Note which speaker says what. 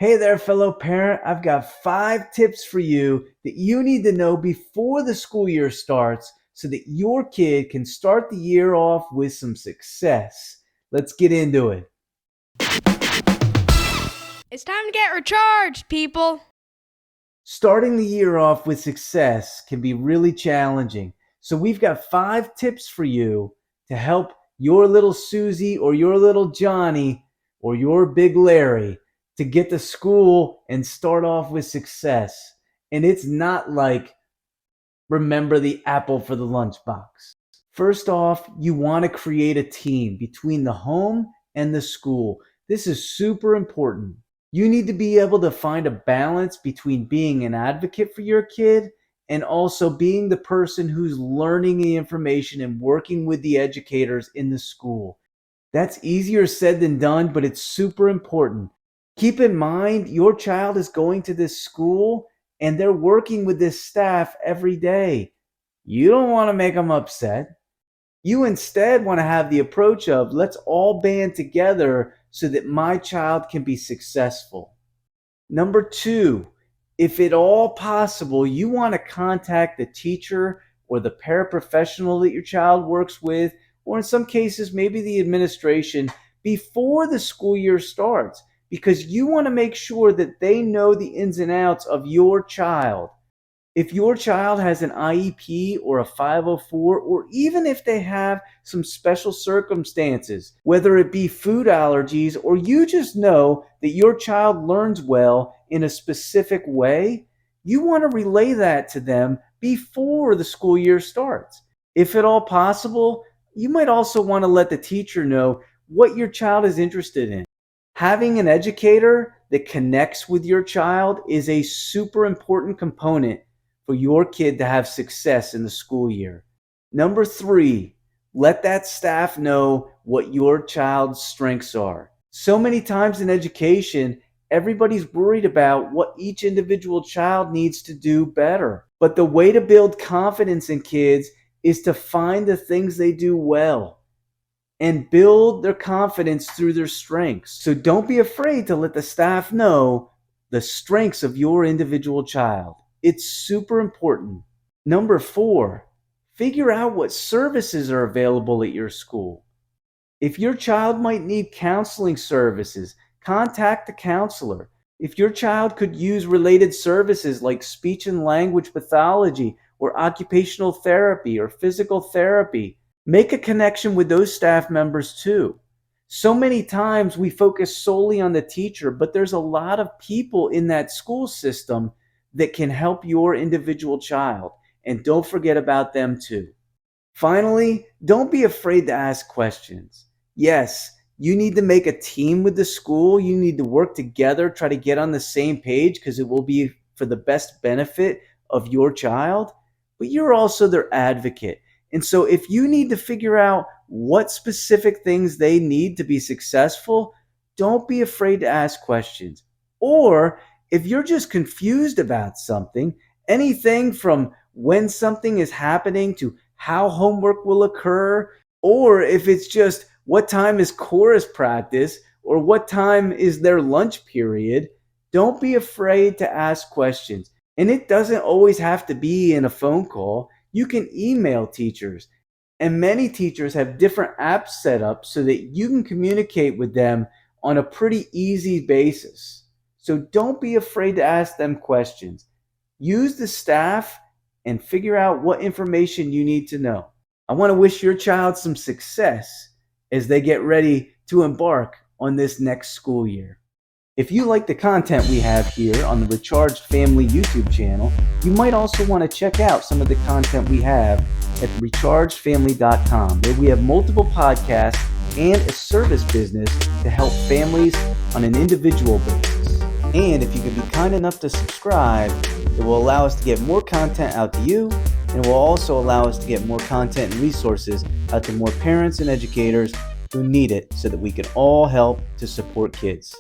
Speaker 1: Hey there, fellow parent. I've got 5 tips for you that you need to know before the school year starts so that your kid can start the year off with some success. Let's get into it.
Speaker 2: It's time to get recharged, people.
Speaker 1: Starting the year off with success can be really challenging. So, we've got 5 tips for you to help your little Susie or your little Johnny or your big Larry to get to school and start off with success. And it's not like remember the apple for the lunchbox. First off, you want to create a team between the home and the school. This is super important. You need to be able to find a balance between being an advocate for your kid and also being the person who's learning the information and working with the educators in the school. That's easier said than done, but it's super important. Keep in mind, your child is going to this school and they're working with this staff every day. You don't want to make them upset. You instead want to have the approach of let's all band together so that my child can be successful. Number 2, if at all possible, you want to contact the teacher or the paraprofessional that your child works with, or in some cases, maybe the administration before the school year starts, because you want to make sure that they know the ins and outs of your child. If your child has an IEP or a 504, or even if they have some special circumstances, whether it be food allergies or you just know that your child learns well in a specific way, you want to relay that to them before the school year starts. If at all possible, you might also want to let the teacher know what your child is interested in. Having an educator that connects with your child is a super important component for your kid to have success in the school year. Number 3, let that staff know what your child's strengths are. So many times in education, everybody's worried about what each individual child needs to do better. But the way to build confidence in kids is to find the things they do well and build their confidence through their strengths. So don't be afraid to let the staff know the strengths of your individual child. It's super important. Number 4, figure out what services are available at your school. If your child might need counseling services, contact the counselor. If your child could use related services like speech and language pathology or occupational therapy or physical therapy, make a connection with those staff members too. So many times we focus solely on the teacher, but there's a lot of people in that school system that can help your individual child. And don't forget about them too. Finally, don't be afraid to ask questions. Yes, you need to make a team with the school. You need to work together, try to get on the same page because it will be for the best benefit of your child. But you're also their advocate. And so if you need to figure out what specific things they need to be successful, don't be afraid to ask questions. Or if you're just confused about something, anything from when something is happening to how homework will occur, or if it's just what time is chorus practice or what time is their lunch period, don't be afraid to ask questions. And it doesn't always have to be in a phone call. You can email teachers. And many teachers have different apps set up so that you can communicate with them on a pretty easy basis. So don't be afraid to ask them questions. Use the staff and figure out what information you need to know. I want to wish your child some success as they get ready to embark on this next school year. If you like the content we have here on the Recharged Family YouTube channel, you might also want to check out some of the content we have at rechargedfamily.com, where we have multiple podcasts and a service business to help families on an individual basis. And if you could be kind enough to subscribe, it will allow us to get more content out to you, and it will also allow us to get more content and resources out to more parents and educators who need it so that we can all help to support kids.